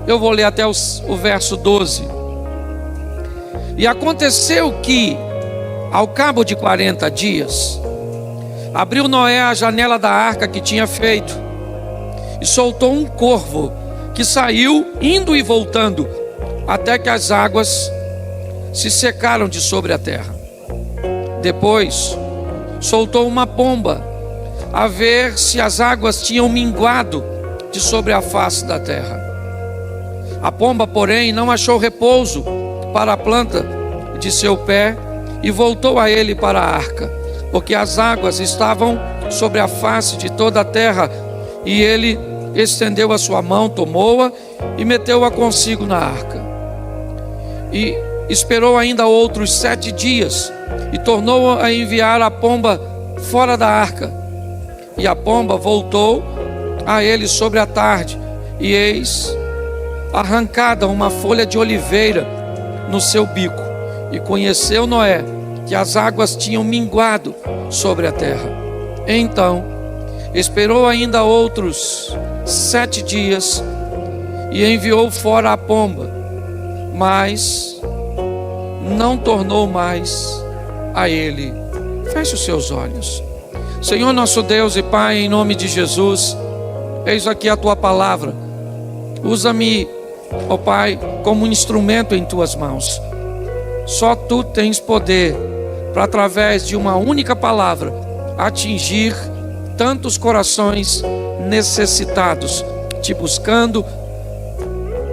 Eu vou ler até o verso 12. E aconteceu que, ao cabo de 40 dias, abriu Noé a janela da arca que tinha feito, e soltou um corvo, que saiu indo e voltando, até que as águas se secaram de sobre a terra. Depois soltou uma pomba, a ver se as águas tinham minguado de sobre a face da terra. A pomba, porém, não achou repouso para a planta de seu pé, e voltou a ele para a arca, porque as águas estavam sobre a face de toda a terra. E ele estendeu a sua mão, tomou-a e meteu-a consigo na arca. E esperou ainda outros 7 dias, e tornou a enviar a pomba fora da arca. E a pomba voltou a ele sobre a tarde, e eis arrancada uma folha de oliveira no seu bico. E conheceu Noé que as águas tinham minguado sobre a terra. Então esperou ainda outros 7 dias, e enviou fora a pomba, mas não tornou mais a ele. Feche os seus olhos. Senhor nosso Deus e Pai, em nome de Jesus, eis aqui a tua palavra. Usa-me, ó Pai, como um instrumento em tuas mãos. Só tu tens poder para, através de uma única palavra, atingir tantos corações necessitados, te buscando,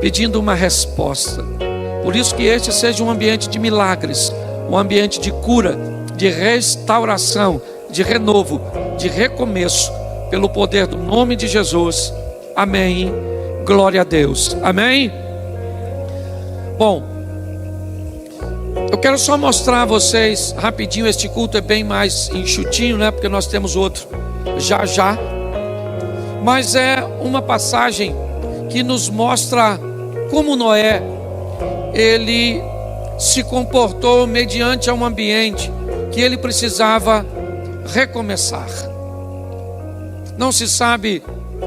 pedindo uma resposta. Por isso que este seja um ambiente de milagres, um ambiente de cura, de restauração, de renovo, de recomeço, pelo poder do nome de Jesus. Amém. Glória a Deus. Amém. Bom, eu quero só mostrar a vocês rapidinho. Este culto é bem mais enxutinho, né? Porque nós temos outro já. Mas é uma passagem que nos mostra como Noé, ele se comportou mediante a um ambiente que ele precisava recomeçar. Não se sabe,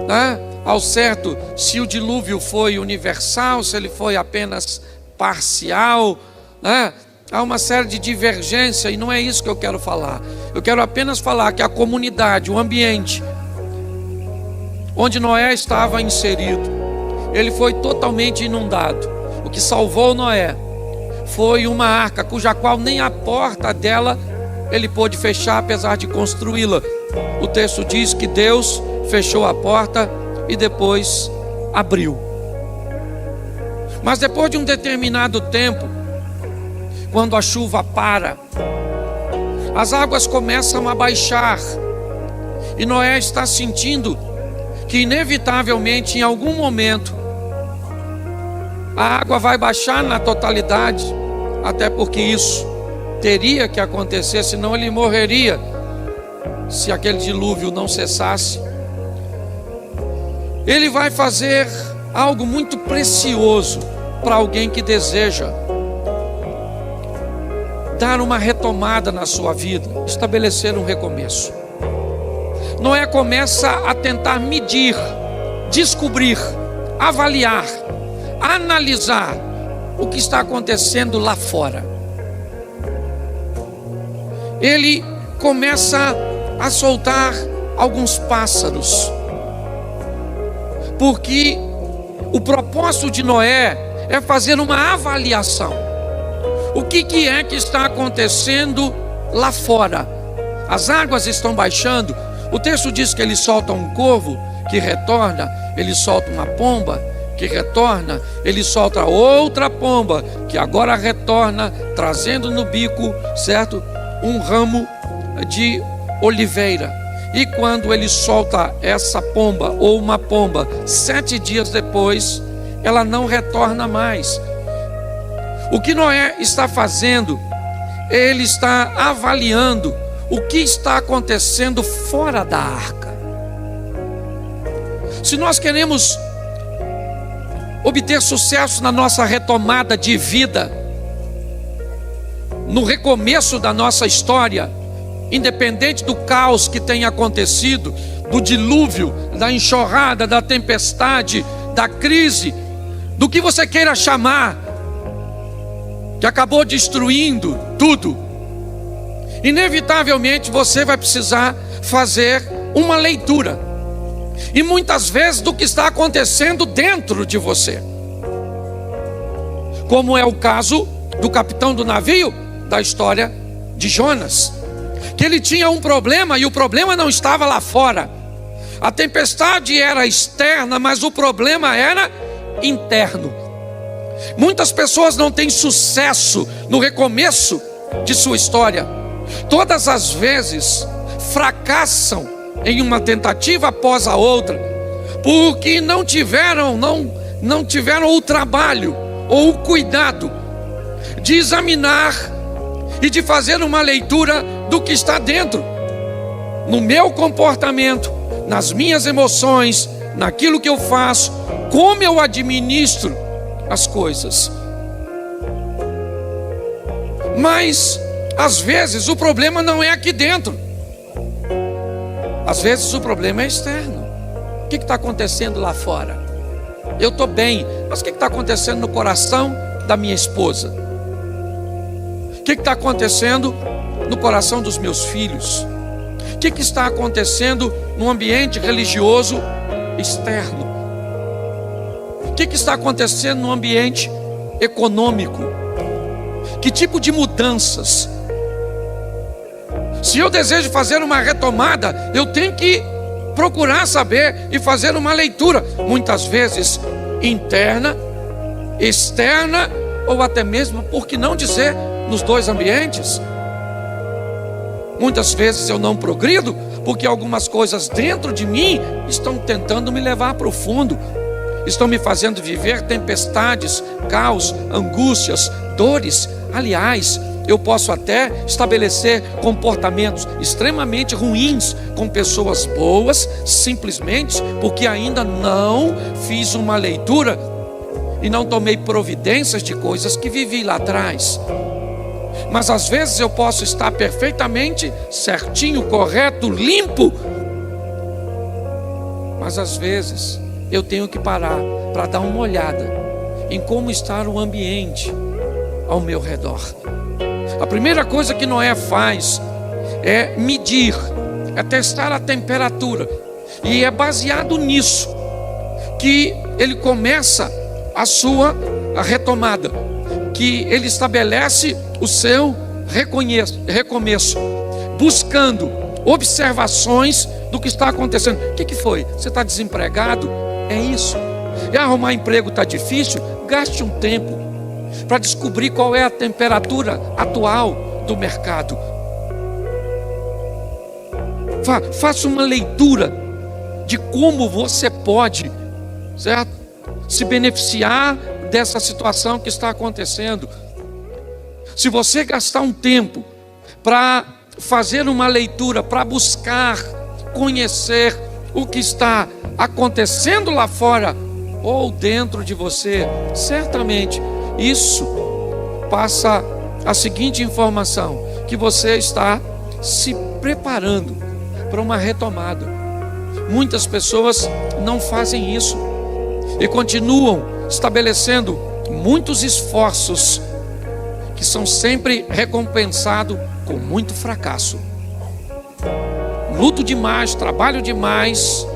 né, ao certo, se o dilúvio foi universal, se ele foi apenas parcial, né? Há uma série de divergência, e não é isso que eu quero falar. Eu quero apenas falar que a comunidade, o ambiente onde Noé estava inserido, ele foi totalmente inundado. O que salvou Noé foi uma arca, cuja qual nem a porta dela ele pôde fechar, apesar de construí-la. O texto diz que Deus fechou a porta e depois abriu. Mas depois de um determinado tempo, quando a chuva para, as águas começam a baixar, e Noé está sentindo que inevitavelmente, em algum momento, a água vai baixar na totalidade, até porque isso teria que acontecer, senão ele morreria se aquele dilúvio não cessasse. Ele vai fazer algo muito precioso para alguém que deseja dar uma retomada na sua vida, estabelecer um recomeço. Noé começa a tentar medir, descobrir, avaliar, analisar o que está acontecendo lá fora. Ele começa a soltar alguns pássaros, porque o propósito de Noé é fazer uma avaliação. O que é que está acontecendo lá fora? As águas estão baixando. O texto diz que ele solta um corvo que retorna, ele solta uma pomba que retorna, ele solta outra pomba que agora retorna, trazendo no bico, certo, um ramo de oliveira. E quando ele solta essa pomba, ou uma pomba, 7 dias depois, ela não retorna mais. O que Noé está fazendo? Ele está avaliando o que está acontecendo fora da arca. Se nós queremos obter sucesso na nossa retomada de vida, no recomeço da nossa história, independente do caos que tenha acontecido, do dilúvio, da enxurrada, da tempestade, da crise, do que você queira chamar, que acabou destruindo tudo, inevitavelmente você vai precisar fazer uma leitura, e muitas vezes do que está acontecendo dentro de você, como é o caso do capitão do navio da história de Jonas, que ele tinha um problema, e o problema não estava lá fora. A tempestade era externa, mas o problema era interno. Muitas pessoas não têm sucesso no recomeço de sua história. Todas as vezes fracassam em uma tentativa após a outra, porque não tiveram o trabalho ou o cuidado de examinar e de fazer uma leitura do que está dentro, no meu comportamento, nas minhas emoções, naquilo que eu faço, como eu administro as coisas. Mas às vezes o problema não é aqui dentro, às vezes o problema é externo. O que está acontecendo lá fora? Eu estou bem, mas o que está acontecendo no coração da minha esposa? O que está acontecendo no coração dos meus filhos? O que está acontecendo no ambiente religioso externo? O que está acontecendo no ambiente econômico? Que tipo de mudanças? Se eu desejo fazer uma retomada, eu tenho que procurar saber e fazer uma leitura, muitas vezes interna, externa, ou até mesmo, por que não dizer, nos dois ambientes. Muitas vezes eu não progrido, porque algumas coisas dentro de mim estão tentando me levar para o fundo, estão me fazendo viver tempestades, caos, angústias, dores. Aliás, eu posso até estabelecer comportamentos extremamente ruins com pessoas boas, simplesmente porque ainda não fiz uma leitura e não tomei providências de coisas que vivi lá atrás. Mas às vezes eu posso estar perfeitamente certinho, correto, limpo, mas às vezes eu tenho que parar para dar uma olhada em como está o ambiente ao meu redor. A primeira coisa que Noé faz é medir, é testar a temperatura, e é baseado nisso que ele começa a retomada, que ele estabelece o seu recomeço, buscando observações do que está acontecendo. O que foi? Você está desempregado? É isso. E arrumar emprego está difícil? Gaste um tempo para descobrir qual é a temperatura atual do mercado. Faça uma leitura de como você pode, certo, se beneficiar dessa situação que está acontecendo. Se você gastar um tempo para fazer uma leitura, para buscar conhecer o que está acontecendo lá fora ou dentro de você, certamente isso passa a seguinte informação: que você está se preparando para uma retomada. Muitas pessoas não fazem isso e continuam estabelecendo muitos esforços que são sempre recompensados com muito fracasso. Luto demais, trabalho demais,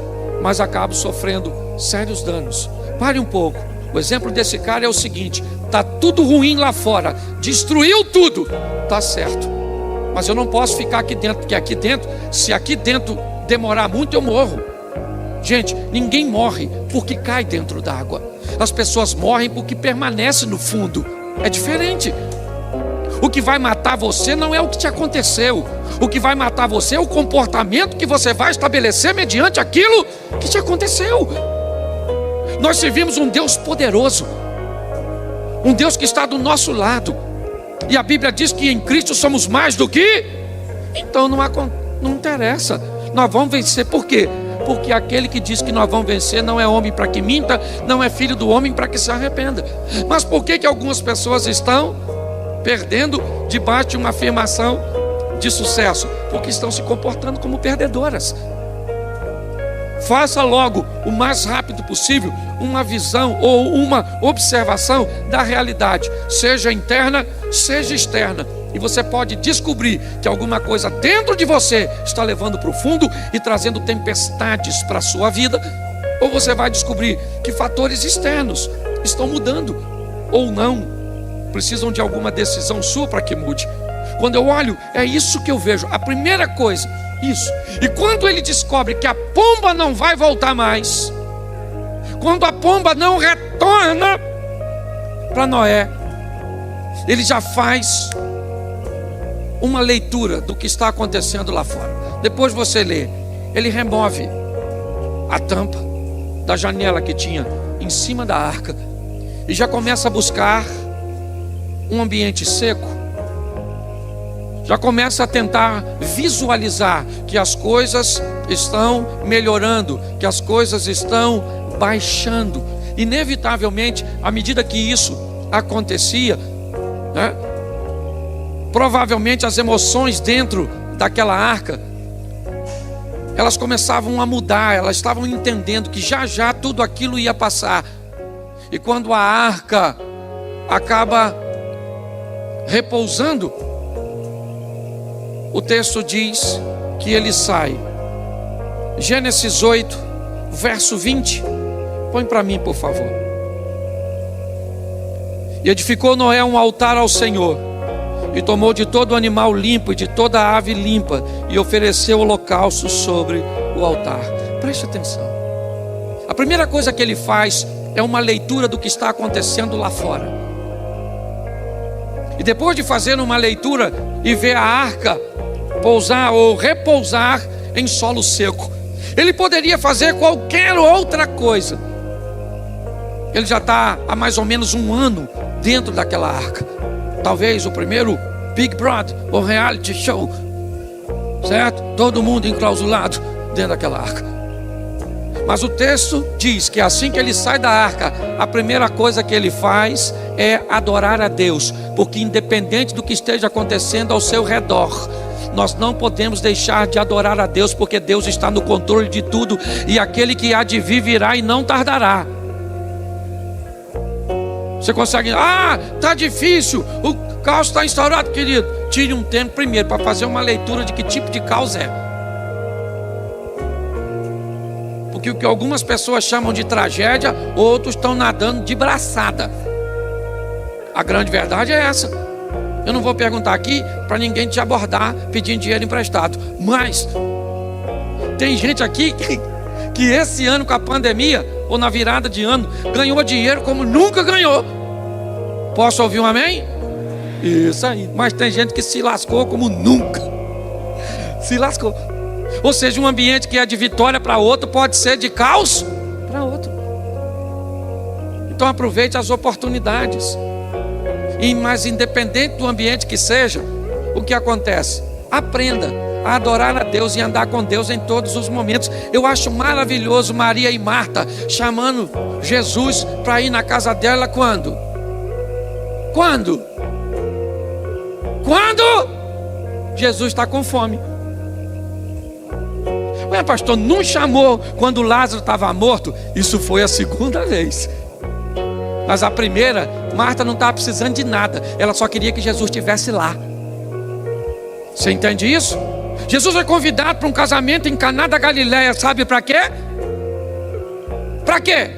mas acabo sofrendo sérios danos. Pare um pouco. O exemplo desse cara é o seguinte: está tudo ruim lá fora, destruiu tudo, está certo, mas eu não posso ficar aqui dentro, porque aqui dentro, se aqui dentro demorar muito, eu morro. Gente, ninguém morre porque cai dentro d'água. As pessoas morrem porque permanecem no fundo. É diferente. O que vai matar você não é o que te aconteceu. O que vai matar você é o comportamento que você vai estabelecer mediante aquilo que te aconteceu. Nós servimos um Deus poderoso, um Deus que está do nosso lado, e a Bíblia diz que em Cristo somos mais do que. Então não interessa, nós vamos vencer. Por quê? Porque aquele que diz que nós vamos vencer não é homem para que minta, não é filho do homem para que se arrependa. Mas por que algumas pessoas estão perdendo debaixo de uma afirmação de sucesso? Porque estão se comportando como perdedoras. faça logo, o mais rápido possível, uma visão ou uma observação da realidade, seja interna, seja externa. E você pode descobrir que alguma coisa dentro de você está levando para o fundo e trazendo tempestades para a sua vida. Ou você vai descobrir que fatores externos estão mudando, ou não, precisam de alguma decisão sua para que mude. Quando eu olho, é isso que eu vejo. A primeira coisa, isso. E quando ele descobre que a pomba não vai voltar mais, quando a pomba não retorna para Noé, ele já faz uma leitura do que está acontecendo lá fora. Depois você lê, ele remove a tampa da janela que tinha em cima da arca e já começa a buscar um ambiente seco. Já começa a tentar visualizar que as coisas estão melhorando, que as coisas estão baixando. Inevitavelmente, à medida que isso acontecia, né, provavelmente as emoções dentro daquela arca, elas começavam a mudar. Elas estavam entendendo que já já tudo aquilo ia passar. E quando a arca acaba repousando, o texto diz que ele sai. Gênesis 8, verso 20. Põe para mim, por favor. E edificou Noé um altar ao Senhor, e tomou de todo animal limpo e de toda ave limpa, e ofereceu holocausto sobre o altar. Preste atenção. A primeira coisa que ele faz é uma leitura do que está acontecendo lá fora. E depois de fazer uma leitura e ver a arca pousar ou repousar em solo seco, ele poderia fazer qualquer outra coisa. Ele já está há mais ou menos um ano dentro daquela arca. Talvez o primeiro Big Brother ou reality show, certo? Todo mundo enclausulado dentro daquela arca. Mas o texto diz que assim que ele sai da arca, a primeira coisa que ele faz é adorar a Deus, porque independente do que esteja acontecendo ao seu redor, nós não podemos deixar de adorar a Deus, porque Deus está no controle de tudo, e aquele que há de vir virá e não tardará. Você consegue, está difícil, o caos está instaurado, querido. Tire um tempo primeiro para fazer uma leitura de que tipo de caos é. Porque o que algumas pessoas chamam de tragédia, outros estão nadando de braçada. A grande verdade é essa. Eu não vou perguntar aqui para ninguém te abordar pedindo dinheiro emprestado. Mas tem gente aqui que esse ano com a pandemia, ou na virada de ano, ganhou dinheiro como nunca ganhou. Posso ouvir um amém? Isso aí. Mas tem gente que se lascou como nunca. Se lascou. Ou seja, um ambiente que é de vitória para outro pode ser de caos para outro. Então aproveite as oportunidades. Mas independente do ambiente que seja, o que acontece? Aprenda a adorar a Deus e andar com Deus em todos os momentos. Eu acho maravilhoso Maria e Marta chamando Jesus para ir na casa dela quando? Quando? Jesus está com fome. Ué, pastor, não chamou quando Lázaro estava morto? Isso foi a segunda vez. Mas a primeira, Marta não estava precisando de nada. Ela só queria que Jesus estivesse lá. Você entende isso? Jesus foi convidado para um casamento em Caná da Galileia. Sabe para quê? Para quê?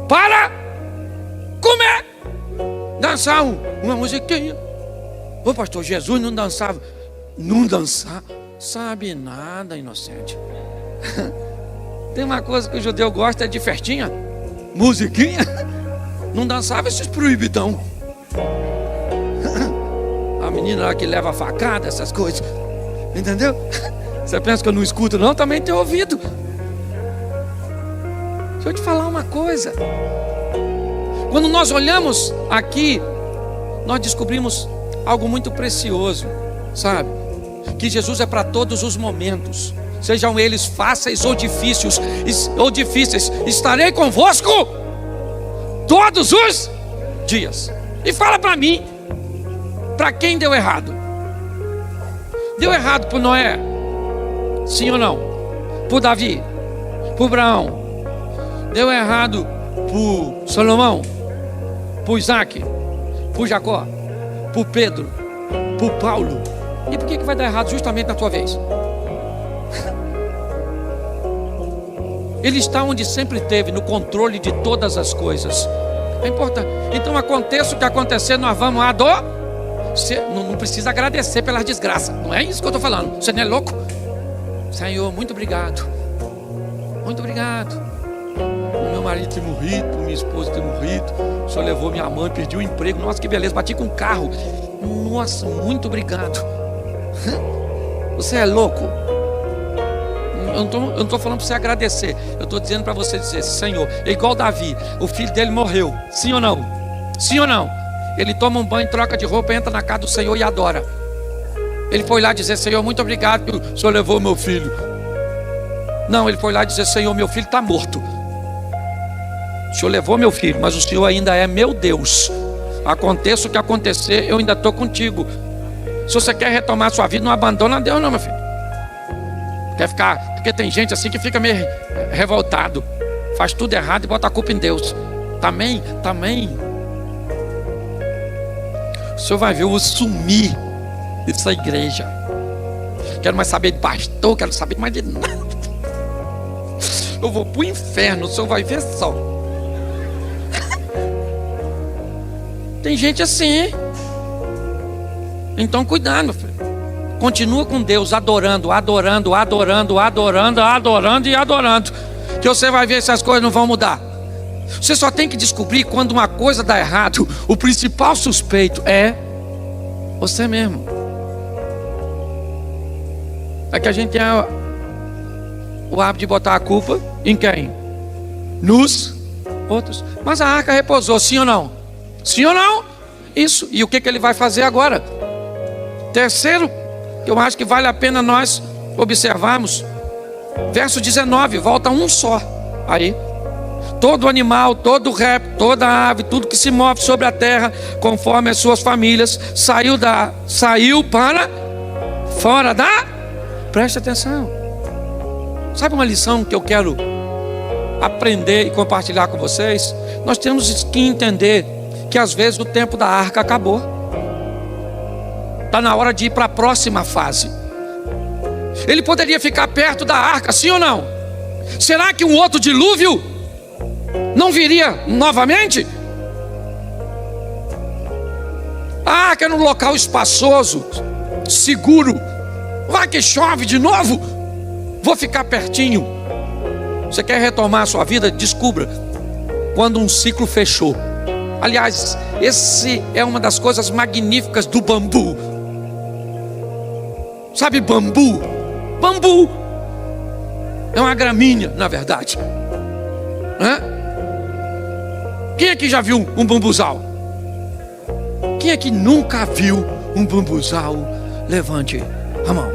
Para comer. Dançar uma musiquinha. Ô pastor, Jesus não dançava. Não dançar. Sabe nada, inocente. Tem uma coisa que o judeu gosta, é de festinha. Musiquinha. Não dançava esses proibidão. A menina lá que leva a facada, essas coisas. Entendeu? Você pensa que eu não escuto não? Também tenho ouvido. Deixa eu te falar uma coisa. Quando nós olhamos aqui, nós descobrimos algo muito precioso, sabe? Que Jesus é para todos os momentos, sejam eles fáceis ou difíceis. Estarei convosco todos os dias. E fala para mim, para quem deu errado? Deu errado para Noé? Sim ou não? Para Davi? para Abraão, deu errado para Salomão, para Isaac, para Jacó, para Pedro, para Paulo. E por que vai dar errado justamente na tua vez? Ele está onde sempre esteve, no controle de todas as coisas. É importante. Então aconteça o que acontecer, nós vamos Você não precisa agradecer pelas desgraças. Não é isso que eu estou falando. Você não é louco? Senhor, muito obrigado. Muito obrigado. O meu marido tem morrido, minha esposa tem morrido. O Senhor levou minha mãe, perdi o emprego. Nossa, que beleza, bati com um carro. Nossa, muito obrigado. Você é louco? Eu não estou falando para você agradecer. Eu estou dizendo para você dizer: Senhor, é igual Davi. O filho dele morreu. Sim ou não? Sim ou não? Ele toma um banho, troca de roupa, entra na casa do Senhor e adora. Ele foi lá dizer: Senhor, muito obrigado que o Senhor levou meu filho. Não, ele foi lá dizer: Senhor, meu filho está morto. O Senhor levou meu filho, mas o Senhor ainda é meu Deus. Aconteça o que acontecer, eu ainda estou contigo. Se você quer retomar a sua vida, não abandona Deus não, meu filho. Quer ficar, porque tem gente assim que fica meio revoltado, faz tudo errado e bota a culpa em Deus. Também. O Senhor vai ver eu sumir dessa igreja. Quero mais saber de pastor, quero saber mais de nada. Eu vou para o inferno, o Senhor vai ver só. Tem gente assim. Então cuidado, meu filho. Continua com Deus, adorando. Que você vai ver se as coisas não vão mudar. Você só tem que descobrir quando uma coisa dá errado. O principal suspeito é você mesmo. É que a gente tem o hábito de botar a culpa em quem? Nos outros. Mas a arca repousou, sim ou não? Sim ou não? Isso. E o que ele vai fazer agora? Terceiro, que eu acho que vale a pena nós observarmos, verso 19, volta um só. Aí, todo animal, todo réptil, toda ave, tudo que se move sobre a terra, conforme as suas famílias, saiu para fora da. Preste atenção. Sabe uma lição que eu quero aprender e compartilhar com vocês? Nós temos que entender que às vezes o tempo da arca acabou. Está na hora de ir para a próxima fase. Ele poderia ficar perto da arca, sim ou não? Será que um outro dilúvio não viria novamente? A arca é num local espaçoso, seguro. Vai que chove de novo. Vou ficar pertinho. Você quer retomar a sua vida? Descubra quando um ciclo fechou. Aliás, esse é uma das coisas magníficas do bambu. Sabe bambu? Bambu é uma gramínea, na verdade. Quem aqui já viu um bambuzal? Quem aqui nunca viu um bambuzal? Levante a mão.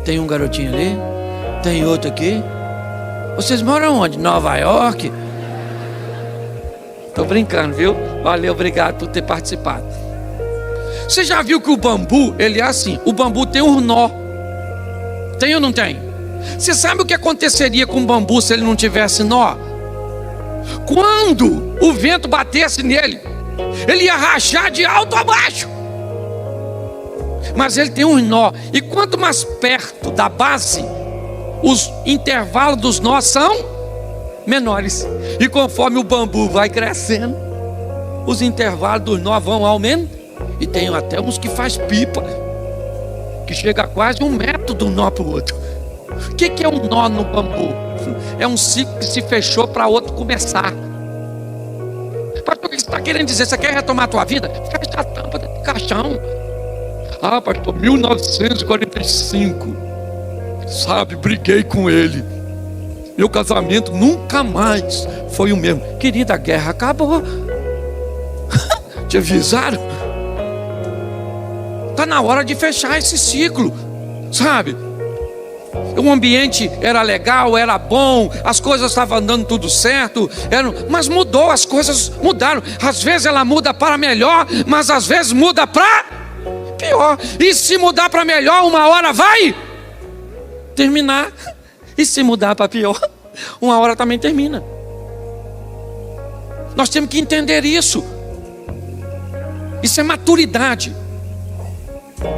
Tem um garotinho ali, tem outro aqui. Vocês moram onde? Nova York? Tô brincando, viu? Valeu, obrigado por ter participado. Você já viu que o bambu, ele é assim? O bambu tem um nó. Tem ou não tem? Você sabe o que aconteceria com o bambu se ele não tivesse nó? Quando o vento batesse nele, ele ia rachar de alto a baixo. Mas ele tem um nó. E quanto mais perto da base, os intervalos dos nós são menores. E conforme o bambu vai crescendo, os intervalos dos nós vão aumentando. E tem até uns que faz pipa, que chega a quase 1 metro de um nó para o outro. O que é um nó no bambu? É um ciclo que se fechou para outro começar. Pastor, o que você está querendo dizer? Você quer retomar a tua vida? Fecha a tampa desse caixão. Ah, pastor, 1945. Sabe, briguei com ele. Meu casamento nunca mais foi o mesmo. Querida, a guerra acabou. Te avisaram? Está na hora de fechar esse ciclo, sabe? O ambiente era legal, era bom, as coisas estavam andando tudo certo, mas mudou, as coisas mudaram. Às vezes ela muda para melhor, mas às vezes muda para pior. E se mudar para melhor, uma hora vai terminar. E se mudar para pior, uma hora também termina. Nós temos que entender isso. Isso é maturidade.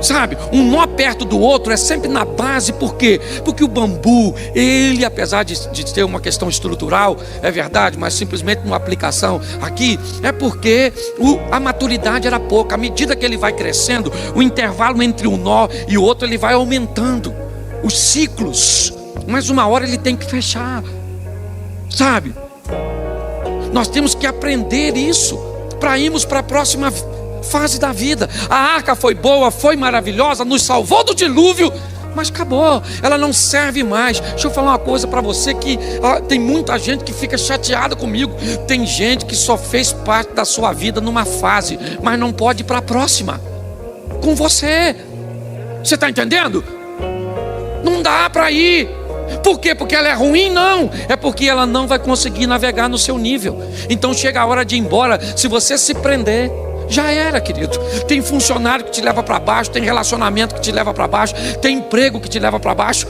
Sabe, um nó perto do outro é sempre na base. Por quê? Porque o bambu, ele, apesar de ter uma questão estrutural, é verdade, mas simplesmente numa aplicação aqui, é porque a maturidade era pouca. À medida que ele vai crescendo, o intervalo entre um nó e o outro, ele vai aumentando os ciclos, mas uma hora ele tem que fechar. Sabe, nós temos que aprender isso para irmos para a próxima fase da vida. A arca foi boa, foi maravilhosa, nos salvou do dilúvio, mas acabou, ela não serve mais. Deixa eu falar uma coisa para você, que tem muita gente que fica chateada comigo. Tem gente que só fez parte da sua vida numa fase, mas não pode ir para a próxima com você. Você está entendendo? Não dá para ir. Por quê? Porque ela é ruim? Não, é porque ela não vai conseguir navegar no seu nível. Então chega a hora de ir embora. Se você se prender, já era, querido. Tem funcionário que te leva para baixo, tem relacionamento que te leva para baixo, tem emprego que te leva para baixo.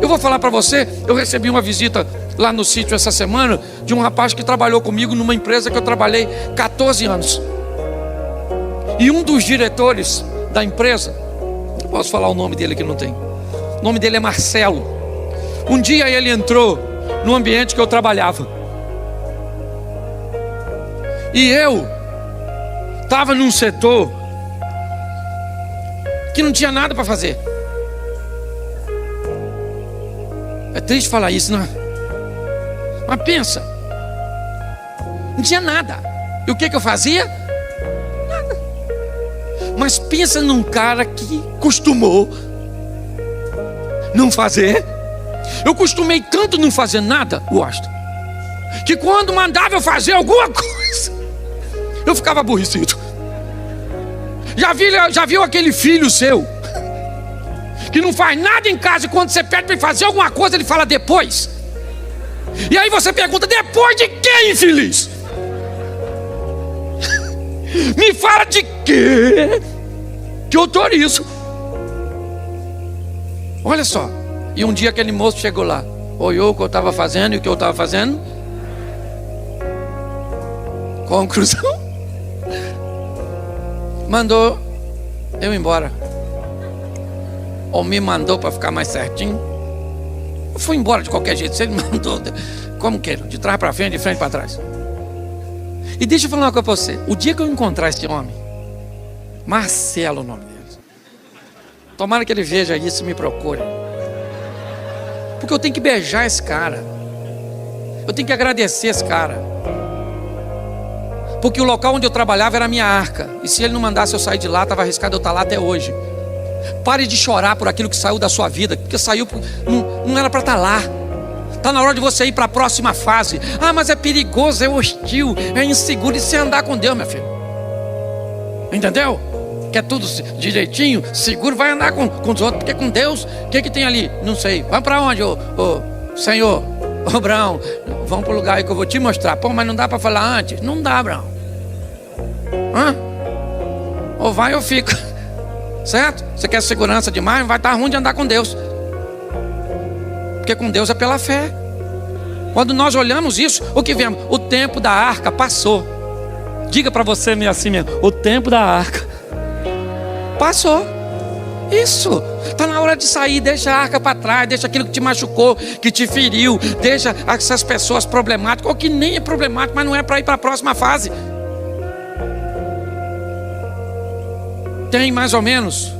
Eu vou falar para você, eu recebi uma visita lá no sítio essa semana de um rapaz que trabalhou comigo numa empresa que eu trabalhei 14 anos. E um dos diretores da empresa, posso falar o nome dele que não tem, o nome dele é Marcelo. Um dia ele entrou no ambiente que eu trabalhava, e eu estava num setor que não tinha nada para fazer. É triste falar isso, não é? Mas pensa, não tinha nada. E o que eu fazia? Nada. Mas pensa num cara que costumou não fazer. Eu costumei tanto não fazer nada, Washington, que quando mandava eu fazer alguma coisa, eu ficava aborrecido. Já viu aquele filho seu que não faz nada em casa, e quando você pede para ele fazer alguma coisa, ele fala depois? E aí você pergunta, depois de quê, infeliz? Me fala de quê que eu autorizo. Olha só. E um dia aquele moço chegou lá, olhou o que eu estava fazendo, e o que eu estava fazendo. Conclusão, mandou eu embora. Ou me mandou para ficar mais certinho. Eu fui embora de qualquer jeito. Se ele mandou, como queira, de trás para frente, de frente para trás. E deixa eu falar uma coisa para você. O dia que eu encontrar esse homem, Marcelo o nome dele, tomara que ele veja isso e me procure, porque eu tenho que beijar esse cara, eu tenho que agradecer esse cara, porque o local onde eu trabalhava era a minha arca, e se ele não mandasse eu sair de lá, estava arriscado eu estar lá até hoje. Pare de chorar por aquilo que saiu da sua vida, porque saiu, não era para estar lá. Está na hora de você ir para a próxima fase. Ah, mas é perigoso, é hostil, é inseguro. E se andar com Deus, meu filho, entendeu? Quer tudo direitinho, seguro, vai andar com os outros, porque com Deus, o que tem ali? Não sei. Vai para onde, ô Senhor? Ô Brão, vamos para o lugar aí que eu vou te mostrar. Pô, mas não dá para falar antes? Não dá, Brão. Hã? Ou vai ou fica. Certo? Você quer segurança demais? Vai estar ruim de andar com Deus, porque com Deus é pela fé. Quando nós olhamos isso, o que vemos? O tempo da arca passou. Diga para você meio assim mesmo: o tempo da arca passou. Isso, está na hora de sair. Deixa a arca para trás, deixa aquilo que te machucou, que te feriu, deixa essas pessoas problemáticas, ou que nem é problemático, mas não é para ir para a próxima fase. Tem mais ou menos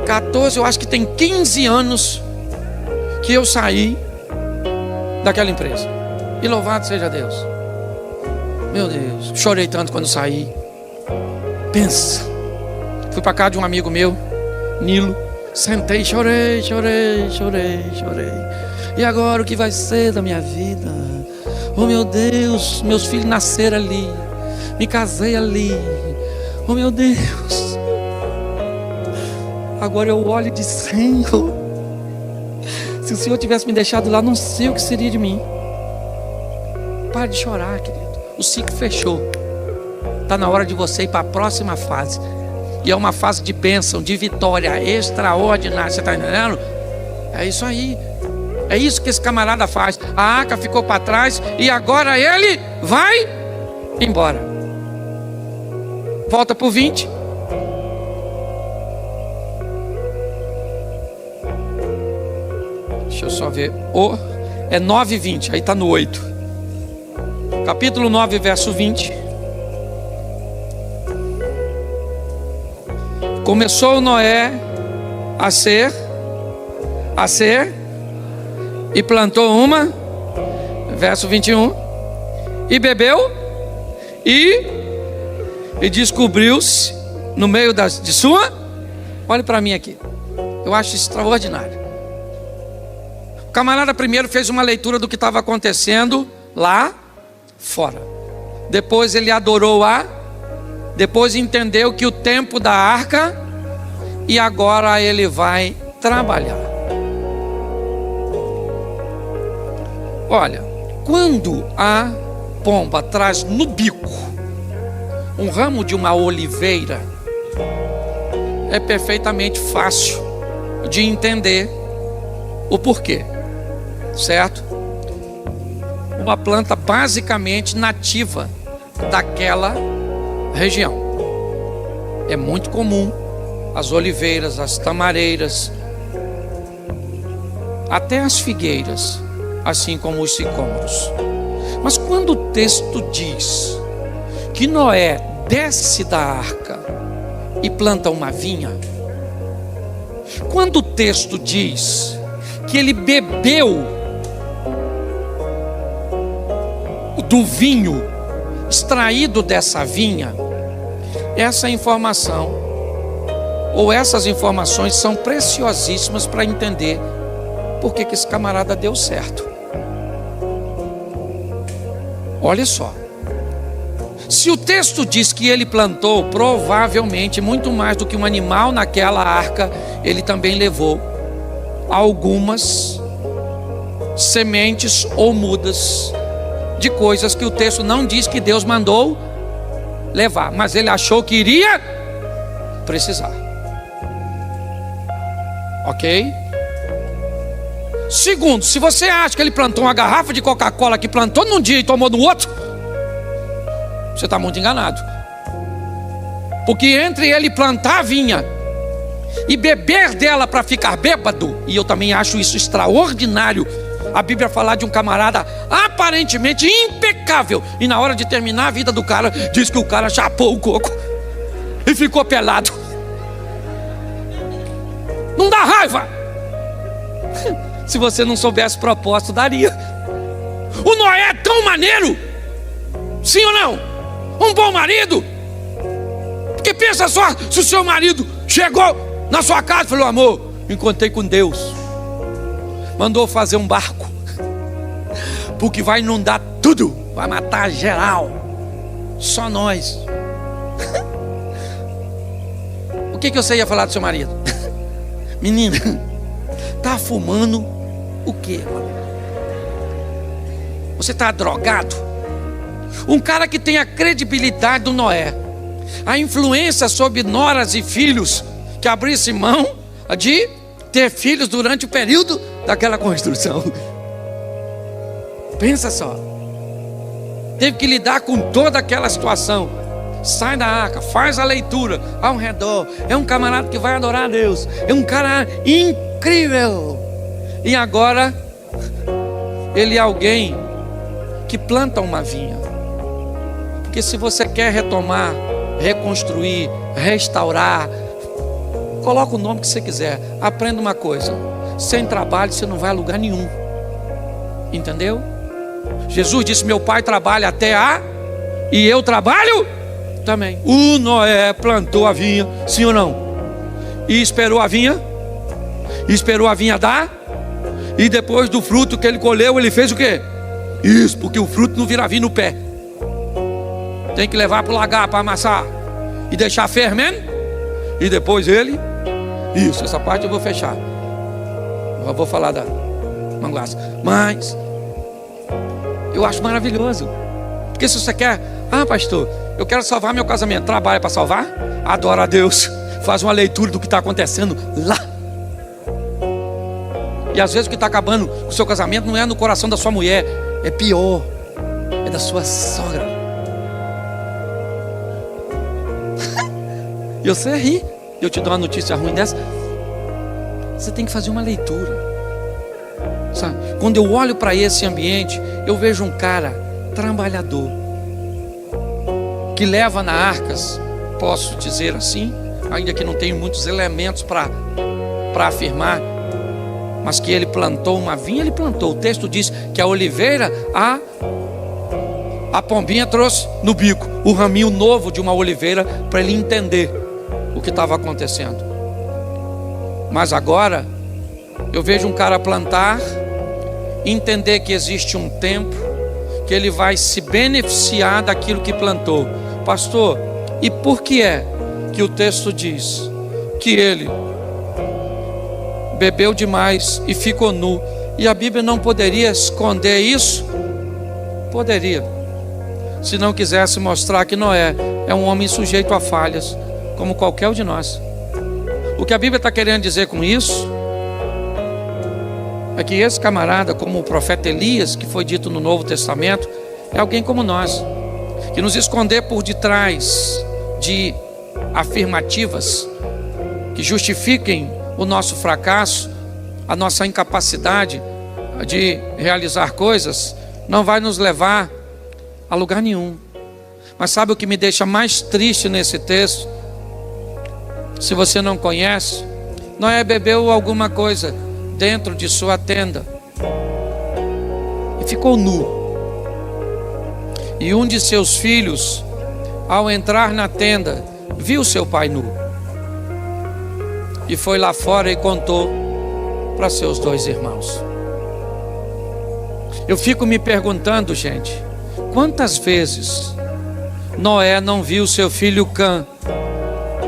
14, eu acho que tem 15 anos que eu saí daquela empresa. E louvado seja Deus. Meu Deus, chorei tanto quando saí. Pensa, fui para casa de um amigo meu, Nilo. Sentei, chorei. E agora o que vai ser da minha vida? Oh meu Deus, meus filhos nasceram ali, me casei ali. Oh meu Deus, agora eu olho e digo: Senhor, se o Senhor tivesse me deixado lá, não sei o que seria de mim. Pare de chorar, querido. O ciclo fechou. Está na hora de você ir para a próxima fase. E é uma fase de bênção, de vitória extraordinária. Você está entendendo? É isso aí. É isso que esse camarada faz. A arca ficou para trás e agora ele vai embora. Volta para o 20. Deixa eu só ver. É 9:20, aí está no 8. Capítulo 9, verso 20. Começou Noé a ser, e plantou uma, verso 21, e bebeu, e descobriu-se no meio de sua, olhe para mim aqui, eu acho extraordinário. O camarada primeiro fez uma leitura do que estava acontecendo lá fora, depois ele adorou depois entendeu que o tempo da arca, e agora ele vai trabalhar. Olha, quando a pomba traz no bico um ramo de uma oliveira, é perfeitamente fácil de entender o porquê, certo? Uma planta basicamente nativa daquela região. É muito comum as oliveiras, as tamareiras, até as figueiras, assim como os sicômoros. Mas quando o texto diz que Noé desce da arca e planta uma vinha, quando o texto diz que ele bebeu do vinho extraído dessa vinha, essa informação, ou essas informações são preciosíssimas para entender por que esse camarada deu certo. Olha só, se o texto diz que ele plantou, provavelmente muito mais do que um animal naquela arca, ele também levou algumas sementes ou mudas de coisas que o texto não diz que Deus mandou levar, mas ele achou que iria precisar. Ok? Segundo, se você acha que ele plantou uma garrafa de Coca-Cola que plantou num dia e tomou no outro, você está muito enganado. Porque entre ele plantar a vinha e beber dela para ficar bêbado, e eu também acho isso extraordinário, a Bíblia falar de um camarada aparentemente impecável, e na hora de terminar a vida do cara, diz que o cara chapou o coco e ficou pelado. Não dá raiva? Se você não soubesse o propósito, daria. O Noé é tão maneiro, sim ou não? Um bom marido. Porque pensa só, se o seu marido chegou na sua casa e falou: amor, encontrei com Deus, mandou fazer um barco, porque vai inundar tudo, vai matar geral, só nós. O que você ia falar do seu marido? Menina, tá fumando o quê? Você tá drogado? Um cara que tem a credibilidade do Noé, a influência sobre noras e filhos, que abrisse mão de ter filhos durante o período daquela construção. Pensa só, teve que lidar com toda aquela situação. Sai da arca, faz a leitura ao redor. É um camarada que vai adorar a Deus, é um cara incrível. E agora ele é alguém que planta uma vinha. Porque se você quer retomar, reconstruir, restaurar, coloca o nome que você quiser. Aprenda uma coisa: sem trabalho você não vai a lugar nenhum. Entendeu? Jesus disse: meu pai trabalha e eu trabalho também. O Noé plantou a vinha, sim ou não? E esperou a vinha dar, e depois do fruto que ele colheu, ele fez o quê? Isso, porque o fruto não vira vinho no pé, tem que levar para o lagar para amassar e deixar fermento, e depois ele, isso, essa parte eu vou fechar, eu vou falar da manguaça, mas eu acho maravilhoso. Porque se você quer, pastor, eu quero salvar meu casamento, trabalha para salvar? Adora a Deus, faz uma leitura do que está acontecendo lá, E às vezes o que está acabando com o seu casamento não é no coração da sua mulher, é pior, é da sua sogra. E você ri, eu te dou uma notícia ruim dessa. Você tem que fazer uma leitura, sabe? Quando eu olho para esse ambiente, eu vejo um cara trabalhador, que leva na Arcas, posso dizer assim, ainda que não tenho muitos elementos para afirmar, mas que ele plantou uma vinha, ele plantou. O texto diz que a oliveira, a pombinha trouxe no bico o raminho novo de uma oliveira para ele entender o que estava acontecendo. Mas agora eu vejo um cara plantar, entender que existe um tempo que ele vai se beneficiar daquilo que plantou. Pastor, e por que é que o texto diz que ele bebeu demais e ficou nu? E a Bíblia não poderia esconder isso? Poderia, se não quisesse mostrar que Noé é um homem sujeito a falhas, como qualquer um de nós. O que a Bíblia está querendo dizer com isso é que esse camarada, como o profeta Elias, que foi dito no Novo Testamento, é alguém como nós, que nos esconder por detrás de afirmativas que justifiquem o nosso fracasso, a nossa incapacidade de realizar coisas, não vai nos levar a lugar nenhum. Mas sabe o que me deixa mais triste nesse texto? Se você não conhece, Noé bebeu alguma coisa dentro de sua tenda e ficou nu. E um de seus filhos, ao entrar na tenda, viu seu pai nu e foi lá fora e contou para seus 2 irmãos. Eu fico me perguntando, gente, quantas vezes Noé não viu seu filho Cã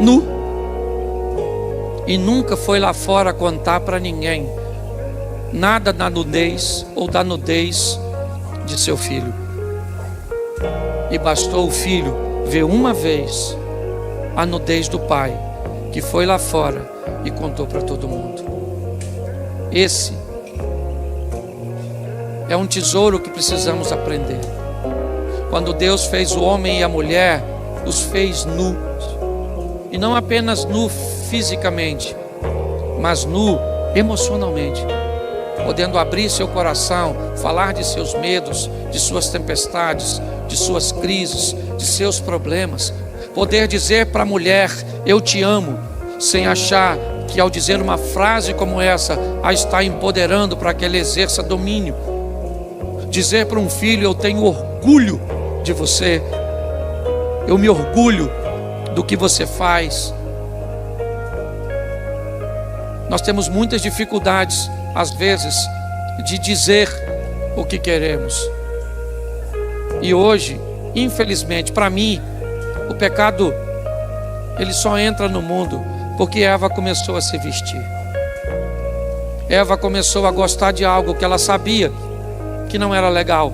nu e nunca foi lá fora contar para ninguém nada da nudez ou da nudez de seu filho. E bastou o filho ver uma vez a nudez do pai, que foi lá fora e contou para todo mundo. Esse é um tesouro que precisamos aprender. Quando Deus fez o homem e a mulher, os fez nus, e não apenas nu fisicamente, mas nu emocionalmente, podendo abrir seu coração, falar de seus medos, de suas tempestades, de suas crises, de seus problemas, poder dizer para a mulher, eu te amo, sem achar que ao dizer uma frase como essa, a está empoderando para que ele exerça domínio. Dizer para um filho, eu tenho orgulho de você, eu me orgulho do que você faz. Nós temos muitas dificuldades, às vezes, de dizer o que queremos. E hoje, infelizmente, para mim, o pecado, ele só entra no mundo porque Eva começou a se vestir. Eva começou a gostar de algo que ela sabia que não era legal.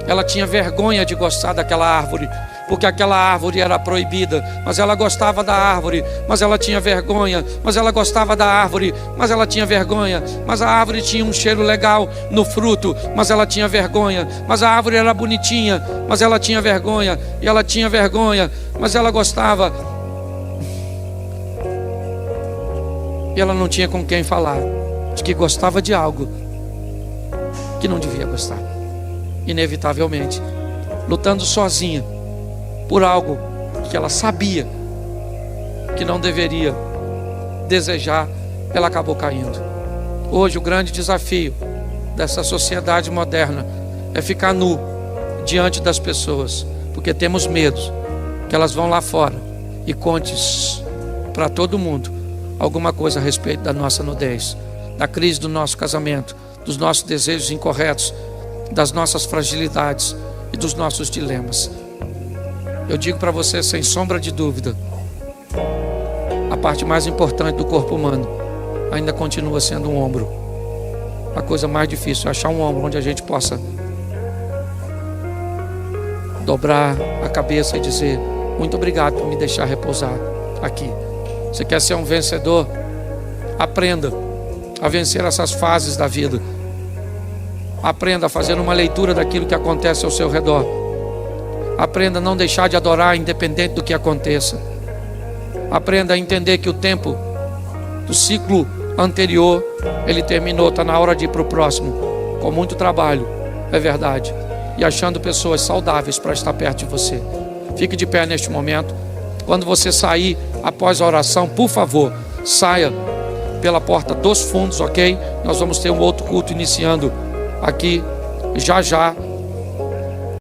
Ela tinha vergonha de gostar daquela árvore, porque aquela árvore era proibida, mas ela gostava da árvore, mas ela tinha vergonha, mas ela gostava da árvore, mas ela tinha vergonha, mas a árvore tinha um cheiro legal no fruto, mas ela tinha vergonha, mas a árvore era bonitinha, mas ela tinha vergonha, e ela tinha vergonha, mas ela gostava, e ela não tinha com quem falar de que gostava de algo que não devia gostar, inevitavelmente, lutando sozinha por algo que ela sabia que não deveria desejar, ela acabou caindo. Hoje o grande desafio dessa sociedade moderna é ficar nu diante das pessoas, porque temos medo que elas vão lá fora e conte para todo mundo alguma coisa a respeito da nossa nudez, da crise do nosso casamento, dos nossos desejos incorretos, das nossas fragilidades e dos nossos dilemas. Eu digo para você sem sombra de dúvida, a parte mais importante do corpo humano ainda continua sendo um ombro. A coisa mais difícil é achar um ombro onde a gente possa dobrar a cabeça e dizer, muito obrigado por me deixar repousar aqui. Você quer ser um vencedor? Aprenda a vencer essas fases da vida. Aprenda a fazer uma leitura daquilo que acontece ao seu redor. Aprenda a não deixar de adorar independente do que aconteça. Aprenda a entender que o tempo do ciclo anterior, ele terminou, está na hora de ir para o próximo, com muito trabalho, é verdade, e achando pessoas saudáveis para estar perto de você. Fique de pé neste momento. Quando você sair após a oração, por favor, saia pela porta dos fundos, ok? Nós vamos ter um outro culto iniciando aqui já já.